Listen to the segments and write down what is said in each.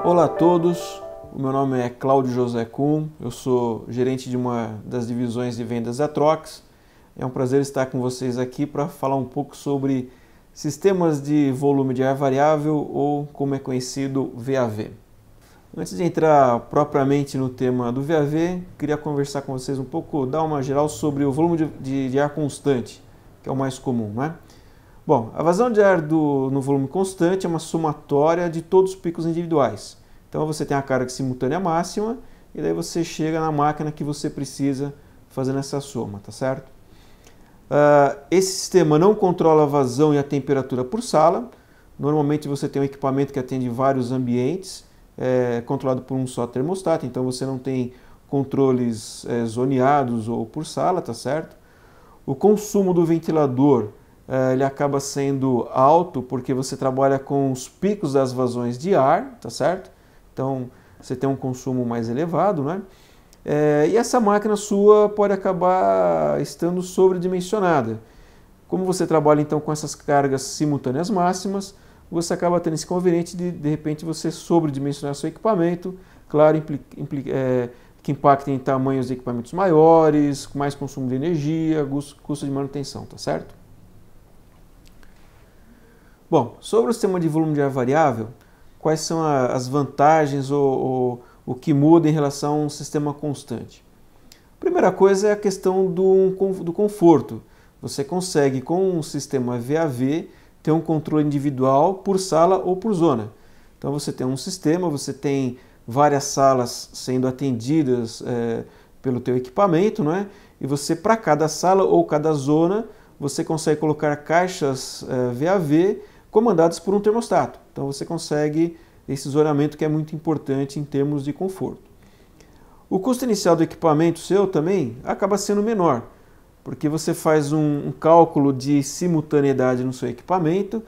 Olá a todos, o meu nome é Cláudio José Kuhn, eu sou gerente de uma das divisões de vendas da Trox. É um prazer estar com vocês aqui para falar um pouco sobre sistemas de volume de ar variável ou como é conhecido VAV. Antes de entrar propriamente no tema do VAV, queria conversar com vocês um pouco, dar uma geral sobre o volume de ar constante, que é o mais comum, né? Bom, a vazão de ar no volume constante é uma somatória de todos os picos individuais. Então você tem a carga simultânea máxima e daí você chega na máquina que você precisa fazendo essa soma, tá certo? Esse sistema não controla a vazão e a temperatura por sala. Normalmente você tem um equipamento que atende vários ambientes, controlado por um só termostato, então você não tem controles zoneados ou por sala, tá certo? O consumo do ventilador ele acaba sendo alto porque você trabalha com os picos das vazões de ar, tá certo? Então você tem um consumo mais elevado, né? E essa máquina sua pode acabar estando sobredimensionada. Como você trabalha então com essas cargas simultâneas máximas, você acaba tendo esse inconveniente de repente você sobredimensionar seu equipamento, claro, que impacta em tamanhos de equipamentos maiores, com mais consumo de energia, custo de manutenção, tá certo? Bom, sobre o sistema de volume de ar variável, quais são as vantagens ou o que muda em relação a um sistema constante? A primeira coisa é a questão do conforto. Você consegue, com um sistema VAV, ter um controle individual por sala ou por zona. Então você tem um sistema, você tem várias salas sendo atendidas pelo teu equipamento, não é? E você, para cada sala ou cada zona, você consegue colocar caixas VAV comandadas por um termostato. Então você consegue esse zoneamento que é muito importante em termos de conforto. O custo inicial do equipamento seu também acaba sendo menor, porque você faz um cálculo de simultaneidade no seu equipamento.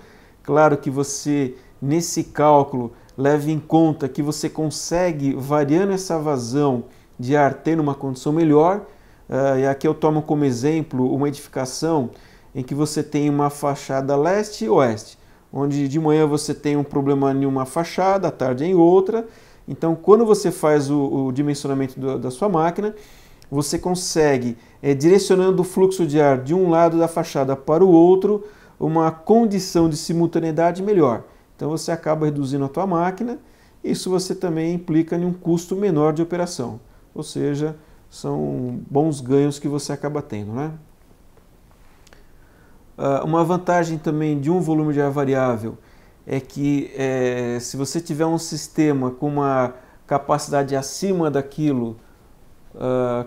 Claro que você, nesse cálculo, leva em conta que você consegue, variando essa vazão de ar, tendo uma condição melhor. E aqui eu tomo como exemplo uma edificação em que você tem uma fachada leste e oeste, onde de manhã você tem um problema em uma fachada, à tarde em outra. Então, quando você faz o dimensionamento da sua máquina, você consegue, direcionando o fluxo de ar de um lado da fachada para o outro, uma condição de simultaneidade melhor. Então, você acaba reduzindo a tua máquina. Isso você também implica em um custo menor de operação. Ou seja, são bons ganhos que você acaba tendo, né? Uma vantagem também de um volume de ar variável é que se você tiver um sistema com uma capacidade acima daquilo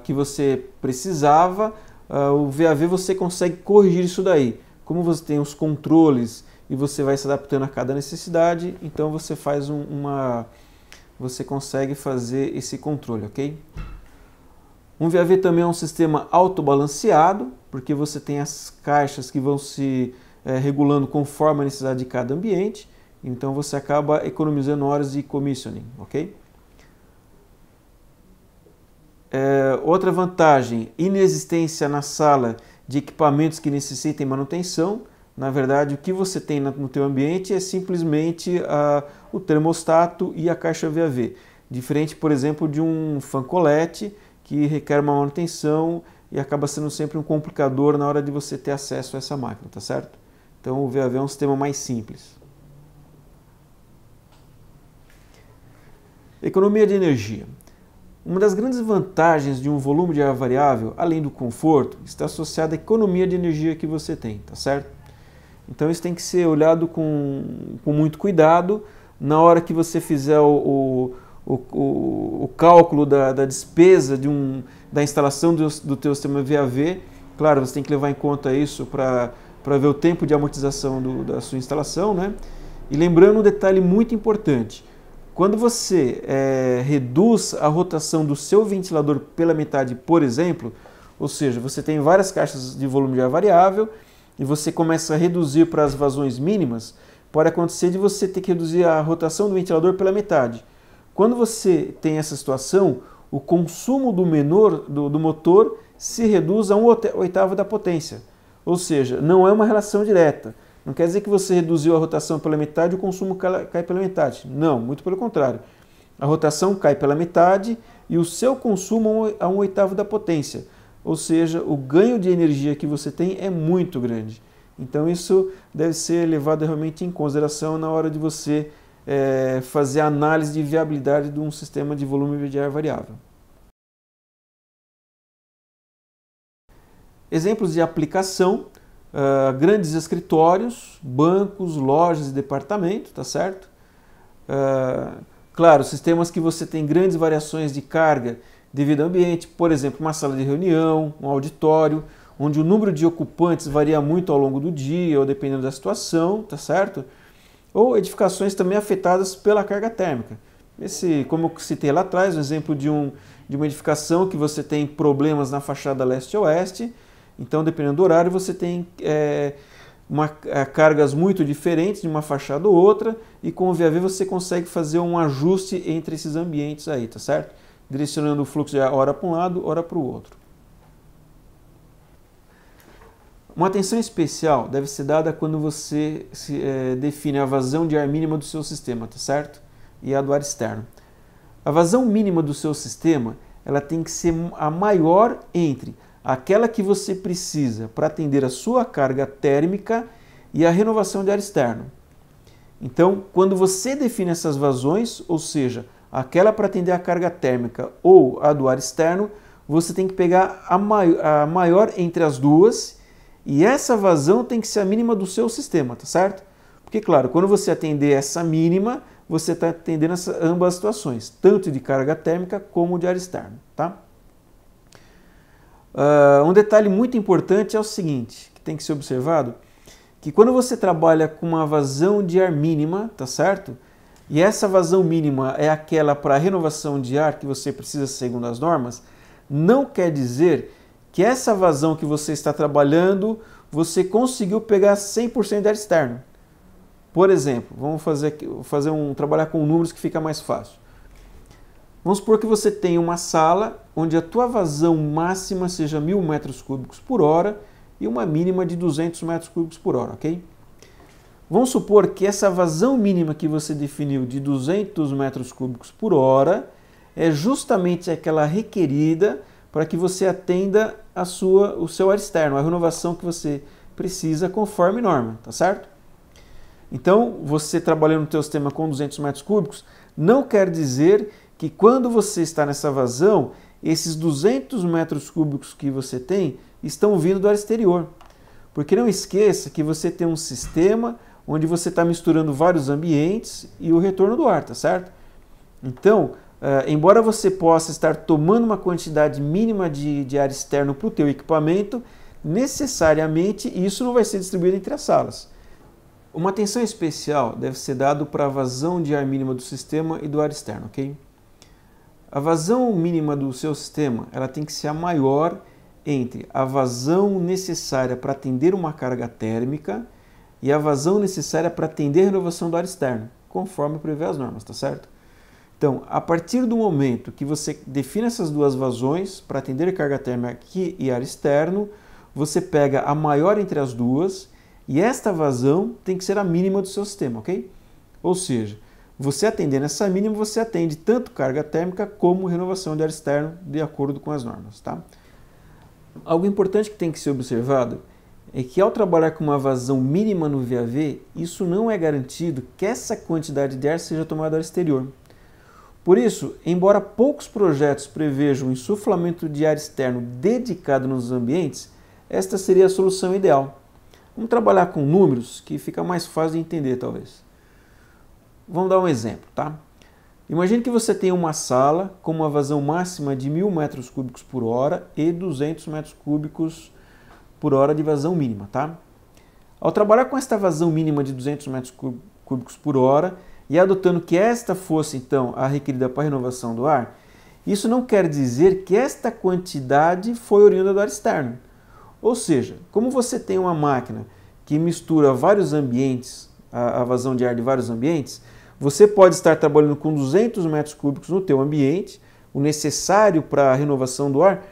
que você precisava, o VAV você consegue corrigir isso daí. Como você tem os controles e você vai se adaptando a cada necessidade, então você faz você consegue fazer esse controle, ok? Um VAV também é um sistema autobalanceado, porque você tem as caixas que vão se regulando conforme a necessidade de cada ambiente, então você acaba economizando horas de commissioning, ok? Outra vantagem, inexistência na sala de equipamentos que necessitem manutenção. Na verdade, o que você tem no teu ambiente é simplesmente o termostato e a caixa VAV. Diferente, por exemplo, de um fan collet, que requer uma manutenção e acaba sendo sempre um complicador na hora de você ter acesso a essa máquina, tá certo? Então o VAV é um sistema mais simples. Economia de energia. Uma das grandes vantagens de um volume de ar variável, além do conforto, está associada à economia de energia que você tem, tá certo? Então isso tem que ser olhado com muito cuidado na hora que você fizer o cálculo da despesa da instalação do teu sistema VAV. Claro, você tem que levar em conta isso para ver o tempo de amortização da sua instalação, né? E lembrando um detalhe muito importante, quando você reduz a rotação do seu ventilador pela metade, por exemplo, ou seja, você tem várias caixas de volume de ar variável e você começa a reduzir para as vazões mínimas, pode acontecer de você ter que reduzir a rotação do ventilador pela metade. Quando você tem essa situação, o consumo do motor se reduz a 1/8 da potência. Ou seja, não é uma relação direta. Não quer dizer que você reduziu a rotação pela metade e o consumo cai pela metade. Não, muito pelo contrário. A rotação cai pela metade e o seu consumo a 1/8 da potência. Ou seja, o ganho de energia que você tem é muito grande. Então isso deve ser levado realmente em consideração na hora de você fazer a análise de viabilidade de um sistema de volume de ar variável. Exemplos de aplicação, grandes escritórios, bancos, lojas e departamentos, tá certo? Claro, sistemas que você tem grandes variações de carga devido ao ambiente, por exemplo, uma sala de reunião, um auditório, onde o número de ocupantes varia muito ao longo do dia ou dependendo da situação, tá certo? Ou edificações também afetadas pela carga térmica. Como eu citei lá atrás, um exemplo de uma edificação que você tem problemas na fachada leste-oeste, então dependendo do horário você tem cargas muito diferentes de uma fachada ou outra, e com o VAV você consegue fazer um ajuste entre esses ambientes aí, tá certo? Direcionando o fluxo de ar hora para um lado, hora para o outro. Uma atenção especial deve ser dada quando você define a vazão de ar mínima do seu sistema, tá certo? E a do ar externo. A vazão mínima do seu sistema, ela tem que ser a maior entre aquela que você precisa para atender a sua carga térmica e a renovação de ar externo. Então, quando você define essas vazões, ou seja, aquela para atender a carga térmica ou a do ar externo, você tem que pegar a maior entre as duas. E essa vazão tem que ser a mínima do seu sistema, tá certo? Porque, claro, quando você atender essa mínima, você está atendendo ambas as situações, tanto de carga térmica como de ar externo, tá? Um detalhe muito importante é o seguinte, que tem que ser observado, que quando você trabalha com uma vazão de ar mínima, tá certo? E essa vazão mínima é aquela para renovação de ar que você precisa segundo as normas, não quer dizer que essa vazão que você está trabalhando, você conseguiu pegar 100% de ar externo. Por exemplo, vamos trabalhar com números que fica mais fácil. Vamos supor que você tem uma sala onde a tua vazão máxima seja 1000 metros cúbicos por hora e uma mínima de 200 metros cúbicos por hora, ok? Vamos supor que essa vazão mínima que você definiu de 200 metros cúbicos por hora é justamente aquela requerida para que você atenda o seu ar externo, a renovação que você precisa conforme norma, tá certo? Então, você trabalhando no teu sistema com 200 metros cúbicos, não quer dizer que quando você está nessa vazão, esses 200 metros cúbicos que você tem estão vindo do ar exterior. Porque não esqueça que você tem um sistema onde você está misturando vários ambientes e o retorno do ar, tá certo? Então, embora você possa estar tomando uma quantidade mínima de ar externo para o teu equipamento, necessariamente isso não vai ser distribuído entre as salas. Uma atenção especial deve ser dada para a vazão de ar mínima do sistema e do ar externo, ok? A vazão mínima do seu sistema ela tem que ser a maior entre a vazão necessária para atender uma carga térmica e a vazão necessária para atender a renovação do ar externo, conforme prevê as normas, tá certo? Então, a partir do momento que você define essas duas vazões para atender a carga térmica e ar externo, você pega a maior entre as duas e esta vazão tem que ser a mínima do seu sistema, ok? Ou seja, você atendendo essa mínima, você atende tanto carga térmica como renovação de ar externo de acordo com as normas, tá? Algo importante que tem que ser observado é que ao trabalhar com uma vazão mínima no VAV, isso não é garantido que essa quantidade de ar seja tomada ao exterior. Por isso, embora poucos projetos prevejam insuflamento de ar externo dedicado nos ambientes, esta seria a solução ideal. Vamos trabalhar com números que fica mais fácil de entender, talvez. Vamos dar um exemplo, tá? Imagine que você tem uma sala com uma vazão máxima de 1000 metros cúbicos por hora e 200 metros cúbicos por hora de vazão mínima, tá? Ao trabalhar com esta vazão mínima de 200 metros cúbicos por hora e adotando que esta fosse, então, a requerida para a renovação do ar, isso não quer dizer que esta quantidade foi oriunda do ar externo. Ou seja, como você tem uma máquina que mistura vários ambientes, a vazão de ar de vários ambientes, você pode estar trabalhando com 200 metros cúbicos no teu ambiente, o necessário para a renovação do ar,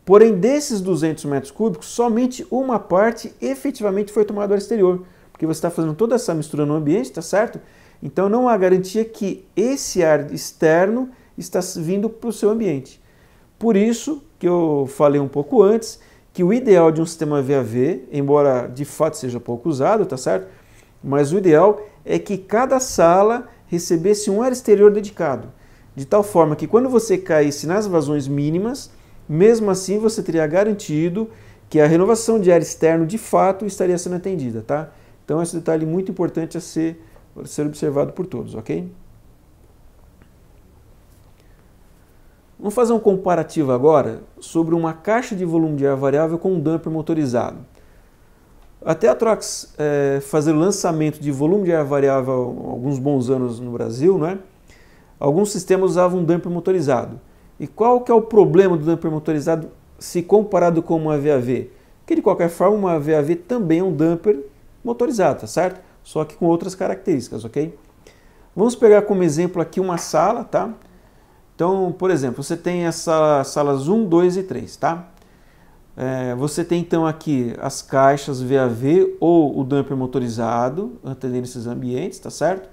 porém desses 200 metros cúbicos, somente uma parte efetivamente foi tomada do ar exterior, porque você está fazendo toda essa mistura no ambiente, tá certo? Então não há garantia que esse ar externo está vindo para o seu ambiente. Por isso que eu falei um pouco antes, que o ideal de um sistema VAV, embora de fato seja pouco usado, tá certo? Mas o ideal é que cada sala recebesse um ar exterior dedicado, de tal forma que quando você caísse nas vazões mínimas, mesmo assim você teria garantido que a renovação de ar externo de fato estaria sendo atendida, tá? Então esse detalhe muito importante a ser observado por todos, ok? Vamos fazer um comparativo agora sobre uma caixa de volume de ar variável com um dumper motorizado. Até a Trox fazer o lançamento de volume de ar variável há alguns bons anos no Brasil, né? Alguns sistemas usavam um dumper motorizado. E qual que é o problema do dumper motorizado se comparado com uma VAV? Que de qualquer forma uma VAV também é um dumper motorizado, tá certo? Só que com outras características, ok? Vamos pegar como exemplo aqui uma sala, tá? Então, por exemplo, você tem as salas 1, 2 e 3, tá? Você tem então aqui as caixas VAV ou o dumper motorizado, atendendo esses ambientes, tá certo?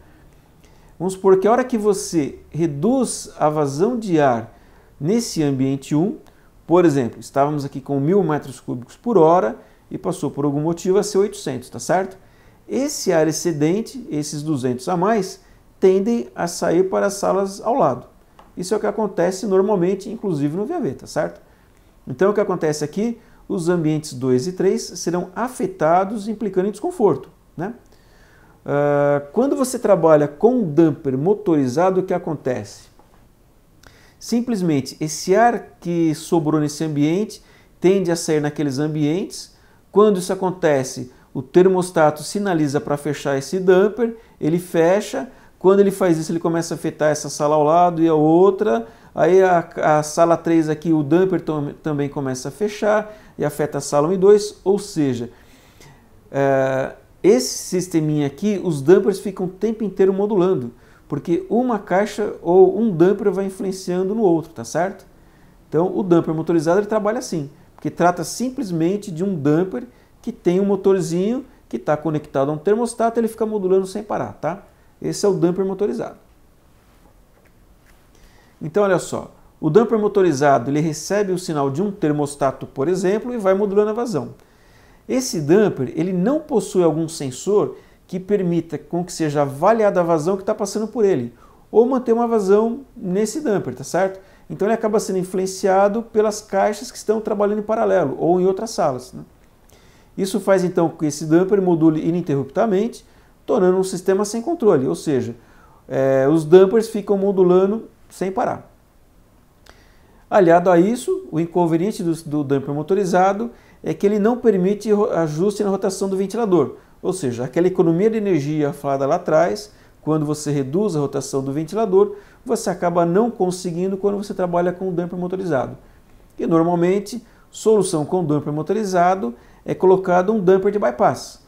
Vamos supor que a hora que você reduz a vazão de ar nesse ambiente 1, por exemplo, estávamos aqui com 1000 metros cúbicos por hora e passou por algum motivo a ser 800, tá certo? Esse ar excedente, esses 200 a mais, tendem a sair para as salas ao lado. Isso é o que acontece normalmente, inclusive no VAV, tá certo? Então o que acontece aqui, os ambientes 2 e 3 serão afetados, implicando em desconforto, né? Quando você trabalha com um dumper motorizado, o que acontece? Simplesmente esse ar que sobrou nesse ambiente tende a sair naqueles ambientes. Quando isso acontece, o termostato sinaliza para fechar esse dumper, ele fecha. Quando ele faz isso, ele começa a afetar essa sala ao lado e a outra. Aí a sala 3 aqui, o dumper também começa a fechar e afeta a sala 1 e 2. Ou seja, esse sisteminha aqui, os dampers ficam o tempo inteiro modulando, porque uma caixa ou um dumper vai influenciando no outro, tá certo? Então o dumper motorizado ele trabalha assim, porque trata simplesmente de um dumper que tem um motorzinho que está conectado a um termostato, ele fica modulando sem parar, tá? Esse é o dumper motorizado. Então, olha só, o dumper motorizado ele recebe o sinal de um termostato, por exemplo, e vai modulando a vazão. Esse dumper ele não possui algum sensor que permita com que seja avaliada a vazão que está passando por ele, ou manter uma vazão nesse dumper, tá certo? Então ele acaba sendo influenciado pelas caixas que estão trabalhando em paralelo, ou em outras salas, né? Isso faz então que esse dumper module ininterruptamente, tornando um sistema sem controle, ou seja, os dampers ficam modulando sem parar. Aliado a isso, o inconveniente do dumper motorizado é que ele não permite ajuste na rotação do ventilador, ou seja, aquela economia de energia falada lá atrás, quando você reduz a rotação do ventilador, você acaba não conseguindo quando você trabalha com o dumper motorizado. E normalmente, solução com dumper motorizado é colocado um dumper de bypass.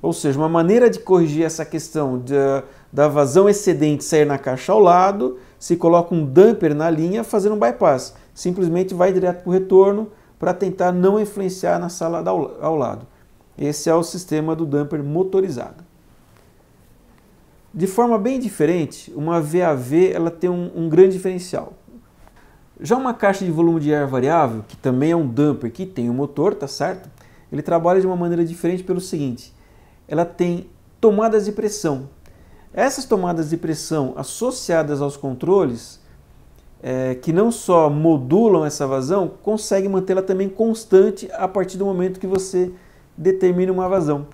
Ou seja, uma maneira de corrigir essa questão da vazão excedente sair na caixa ao lado, se coloca um dumper na linha fazendo um bypass. Simplesmente vai direto para o retorno para tentar não influenciar na sala ao lado. Esse é o sistema do dumper motorizado. De forma bem diferente, uma VAV ela tem um grande diferencial. Já uma caixa de volume de ar variável, que também é um dumper que tem um motor, tá certo? Ele trabalha de uma maneira diferente pelo seguinte: ela tem tomadas de pressão. Essas tomadas de pressão associadas aos controles, que não só modulam essa vazão, conseguem mantê-la também constante a partir do momento que você determina uma vazão.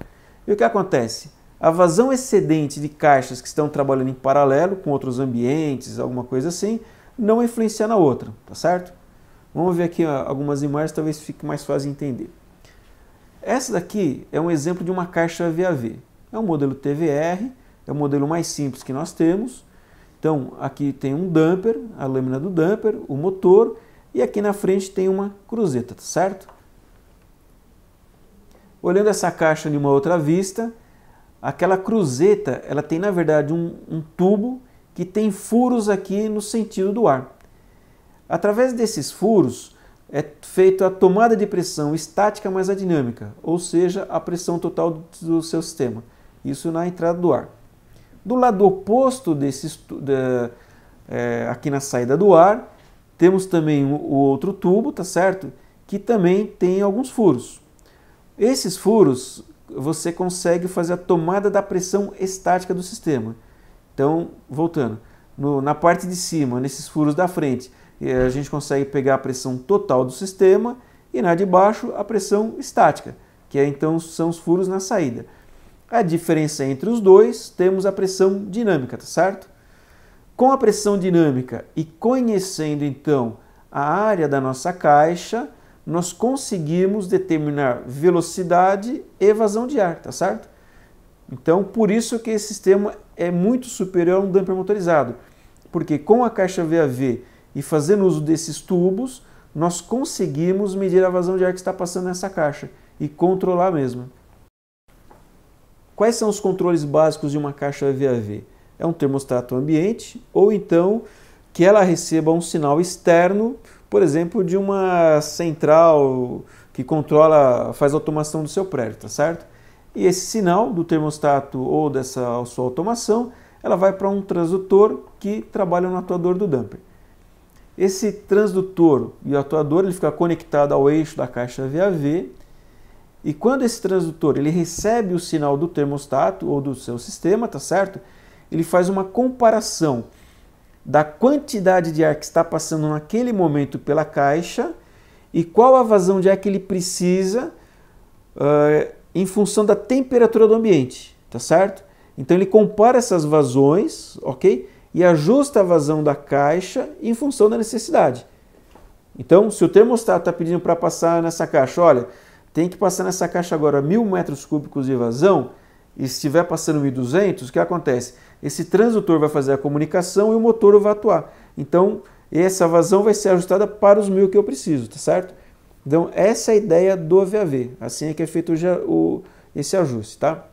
E o que acontece? A vazão excedente de caixas que estão trabalhando em paralelo com outros ambientes, alguma coisa assim, não influencia na outra, tá certo? Vamos ver aqui algumas imagens, talvez fique mais fácil de entender. Essa daqui é um exemplo de uma caixa VAV. É um modelo TVR, é o modelo mais simples que nós temos. Então, aqui tem um dumper, a lâmina do dumper, o motor, e aqui na frente tem uma cruzeta, tá certo? Olhando essa caixa de uma outra vista, aquela cruzeta, ela tem na verdade um tubo que tem furos aqui no sentido do ar. Através desses furos é feita a tomada de pressão estática mais a dinâmica, ou seja, a pressão total do seu sistema. Isso na entrada do ar. Do lado oposto aqui na saída do ar, temos também o outro tubo, tá certo? Que também tem alguns furos. Esses furos você consegue fazer a tomada da pressão estática do sistema. Então, voltando, na parte de cima, nesses furos da frente, a gente consegue pegar a pressão total do sistema e na de baixo a pressão estática, que então são os furos na saída. A diferença entre os dois, temos a pressão dinâmica, tá certo? Com a pressão dinâmica e conhecendo então a área da nossa caixa, nós conseguimos determinar velocidade e vazão de ar, tá certo? Então, por isso que esse sistema é muito superior a um damper motorizado, porque com a caixa VAV e fazendo uso desses tubos, nós conseguimos medir a vazão de ar que está passando nessa caixa e controlar mesmo. Quais são os controles básicos de uma caixa VAV? É um termostato ambiente ou então que ela receba um sinal externo, por exemplo, de uma central que controla, faz automação do seu prédio, tá certo? E esse sinal do termostato ou dessa sua automação, ela vai para um transdutor que trabalha no atuador do damper. Esse transdutor e o atuador ele fica conectado ao eixo da caixa VAV e quando esse transdutor ele recebe o sinal do termostato ou do seu sistema, tá certo? Ele faz uma comparação da quantidade de ar que está passando naquele momento pela caixa e qual a vazão de ar que ele precisa em função da temperatura do ambiente, tá certo? Então ele compara essas vazões, ok? E ajusta a vazão da caixa em função da necessidade. Então, se o termostato está pedindo para passar nessa caixa, olha, tem que passar nessa caixa agora 1.000 metros cúbicos de vazão, e se estiver passando 1.200, o que acontece? Esse transdutor vai fazer a comunicação e o motor vai atuar. Então, essa vazão vai ser ajustada para os 1.000 que eu preciso, tá certo? Então, essa é a ideia do VAV. Assim é que é feito esse ajuste, tá?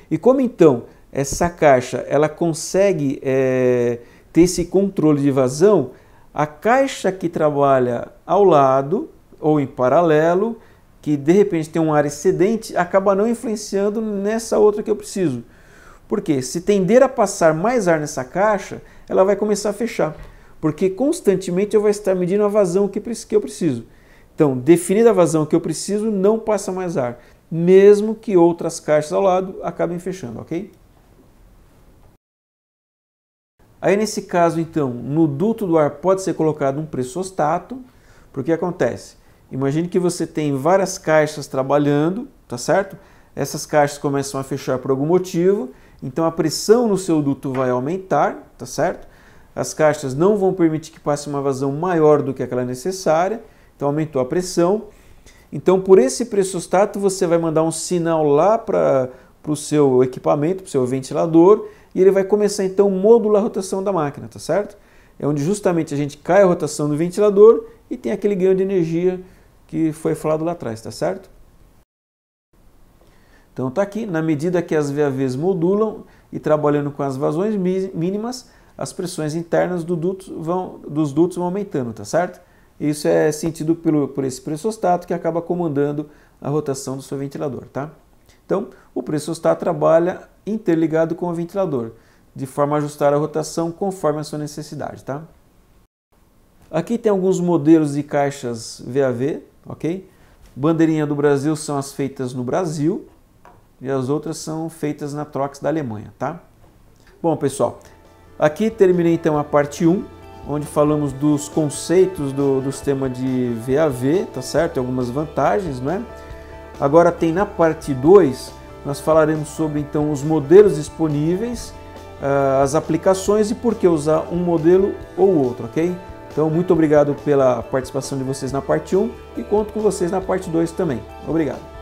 E como então essa caixa ela consegue ter esse controle de vazão, a caixa que trabalha ao lado ou em paralelo, que de repente tem um ar excedente, acaba não influenciando nessa outra que eu preciso. Porque se tender a passar mais ar nessa caixa, ela vai começar a fechar. Porque constantemente eu vou estar medindo a vazão que eu preciso. Então, definida a vazão que eu preciso, não passa mais ar, mesmo que outras caixas ao lado acabem fechando, ok? Aí nesse caso, então, no duto do ar pode ser colocado um pressostato, porque acontece? Imagine que você tem várias caixas trabalhando, tá certo? Essas caixas começam a fechar por algum motivo, então a pressão no seu duto vai aumentar, tá certo? As caixas não vão permitir que passe uma vazão maior do que aquela necessária, então aumentou a pressão. Então por esse pressostato você vai mandar um sinal lá para o seu equipamento, para o seu ventilador, e ele vai começar então a modular a rotação da máquina, tá certo? É onde justamente a gente cai a rotação do ventilador e tem aquele ganho de energia que foi falado lá atrás, tá certo? Então tá aqui, na medida que as VAVs modulam e trabalhando com as vazões mínimas, as pressões internas dos dutos vão aumentando, tá certo? Isso é sentido por esse pressostato que acaba comandando a rotação do seu ventilador, tá? Então, o pressostato trabalha interligado com o ventilador, de forma a ajustar a rotação conforme a sua necessidade, tá? Aqui tem alguns modelos de caixas VAV, ok? Bandeirinha do Brasil são as feitas no Brasil e as outras são feitas na Trox da Alemanha, tá? Bom, pessoal, aqui terminei então a parte 1, onde falamos dos conceitos do sistema de VAV, tá certo? Tem algumas vantagens, não é? Agora tem na parte 2, nós falaremos sobre então os modelos disponíveis, as aplicações e por que usar um modelo ou outro, ok? Então, muito obrigado pela participação de vocês na parte 1 e conto com vocês na parte 2 também. Obrigado.